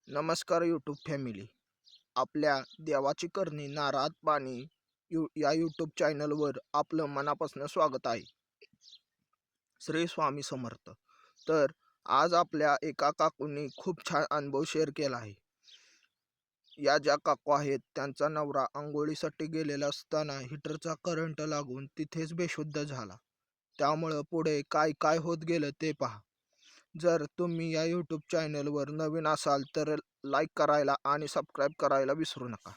नमस्कार YouTube family. आपल्या देवाची करणी नारळात पाणी या यूट्यूब चॅनलवर आपलं मनापासून स्वागत आहे. श्री स्वामी समर्थ. तर आज आपल्या एका काकूंनी खूप छान अनुभव शेअर केला आहे. या ज्या काकू आहेत त्यांचा नवरा आंघोळीसाठी गेलेला असताना हिटरचा करंट लागून तिथेच बेशुद्ध झाला. त्यामुळं पुढे काय काय होत गेलं ते पहा. जर तुम्ही या यूट्यूब चॅनलवर नवीन असाल तर लाईक करायला आणि सबस्क्राईब करायला विसरू नका.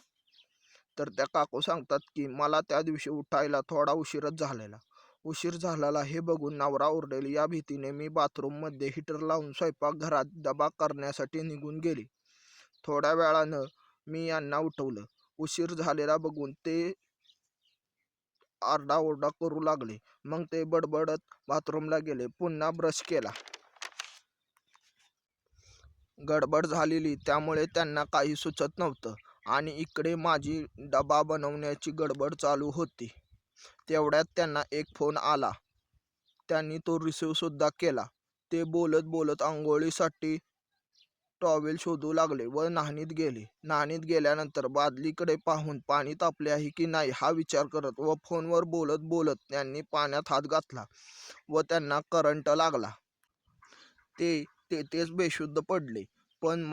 तर त्या काकू सांगतात की मला त्या दिवशी उठायला थोडा उशीर झालेला हे बघून नवरा ओरडेल या भीतीने मी बाथरूममध्ये हीटर लावून स्वयंपाकघरात डबा करण्यासाठी निघून गेली. थोड्या वेळानं मी यांना उठवलं. उशीर झालेला बघून ते आरडाओरडा करू लागले. मग ते बडबडत बाथरूमला गेले. पुन्हा ब्रश केला. गडबड झालेली त्यामुळे त्यांना काही सुचत नव्हतं आणि इकडे माझी डबा बनवण्याची गडबड चालू होती. तेवढ्यात त्यांना एक फोन आला. त्यांनी तो रिसीव्हसुद्धा केला. ते बोलत बोलत आंघोळीसाठी टॉवेल शोधू लागले व न्हाणीत गेले. न्हाणीत गेल्यानंतर बादलीकडे पाहून पाणी तापले आहे की नाही हा विचार करत व फोनवर बोलत बोलत त्यांनी पाण्यात हात घातला व त्यांना करंट लागला. ते तेथेच बेशुद्ध पडले. पण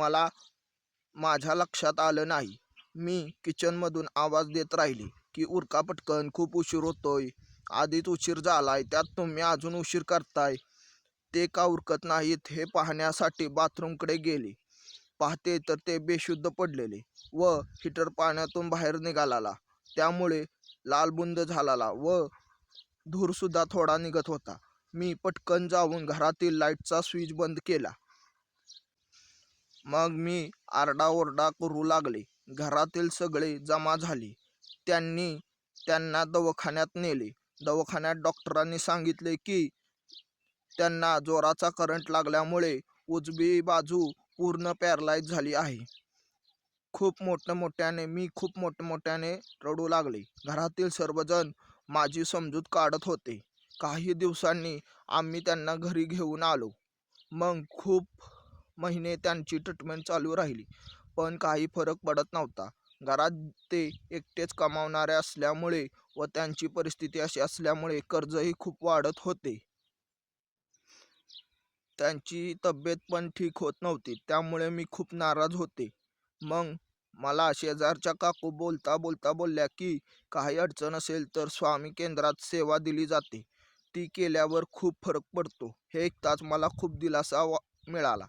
माझ्या लक्षात आलं नाही. मी किचनमधून आवाज देत राहिले की उरका पटकन, खूप उशीर होतोय. आधीच उशीर झालाय, त्यात तुम्ही अजून उशीर करताय. ते का उरकत नाहीत हे पाहण्यासाठी बाथरूमकडे गेले. पाहते तर ते बेशुद्ध पडलेले व हीटर पाण्यातून बाहेर निघाला. त्यामुळे लालबुंद झालेला व धूरसुद्धा थोडा निघत होता. मी पटकन जाऊन घरातील लाईटचा स्विच बंद केला. मग मी आरडाओरडा करू लागले. घरातील सगळे जमा झाले. त्यांना दवाखान्यात नेले. दवाखान्यात डॉक्टरांनी सांगितले की त्यांना जोराचा करंट लागल्यामुळे उजवी बाजू पूर्ण पॅरालाइज झाली आहे. मी खूप मोठमोठ्याने रडू लागले. घरातील सर्वजण माझी समजूत काढत होते. काही दिवसांनी आम्ही त्यांना घरी घेऊन आलो. मग खूप महिने त्यांची ट्रीटमेंट चालू राहिली, पण काही फरक पडत नव्हता. घरात ते एकटेच कमावणारे असल्यामुळे व त्यांची परिस्थिती अशी असल्यामुळे कर्जही खूप वाढत होते. त्यांची तब्येत पण ठीक होत नव्हती. त्यामुळे मी खूप नाराज होते. मग मला शेजारच्या काकू बोलता बोलता बोलल्या की काही अडचण असेल तर स्वामी केंद्रात सेवा दिली जाते, ती केल्यावर खूप फरक पडतो. हे ऐकताच मला खूप दिलासा मिळाला.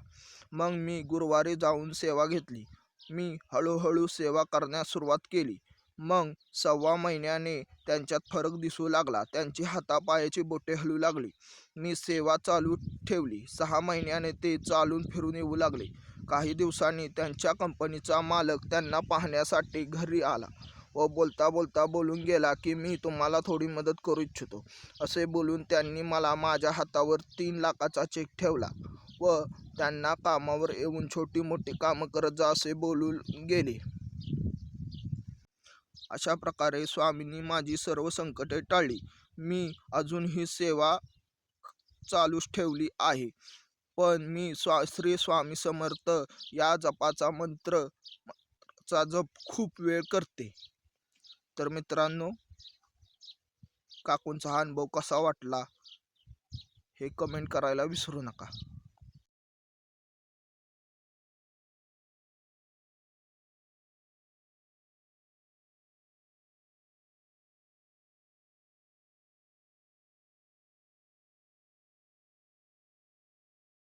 मग मी गुरुवारी जाऊन सेवा घेतली. मी हळूहळू सेवा करण्यास सुरुवात केली. मग 1.25 महिन्याने त्यांच्यात फरक दिसू लागला. त्यांची हातापायाची बोटे हलू लागली. मी सेवा चालू ठेवली. 6 महिन्याने ते चालून फिरून येऊ लागले. काही दिवसांनी त्यांच्या कंपनीचा मालक त्यांना पाहण्यासाठी घरी आला व बोलता बोलता बोलून गेला की मी तुम्हाला थोडी मदत करू इच्छितो. असे बोलून त्यांनी मला माझ्या हातावर 3 लाखाचा चेक ठेवला व त्यांना कामावर येऊन छोटी मोठी कामं करत जा असे बोलून गेले. अशा प्रकारे स्वामींनी माझी सर्व संकटे टाळली. मी अजूनही सेवा चालूच ठेवली आहे. पण मी श्री स्वामी समर्थ या जपाचा मंत्रचा जप खूप वेळ करते. तर मित्रांनो, काकूंचा हा अनुभव कसा वाटला हे कमेंट करायला विसरू नका.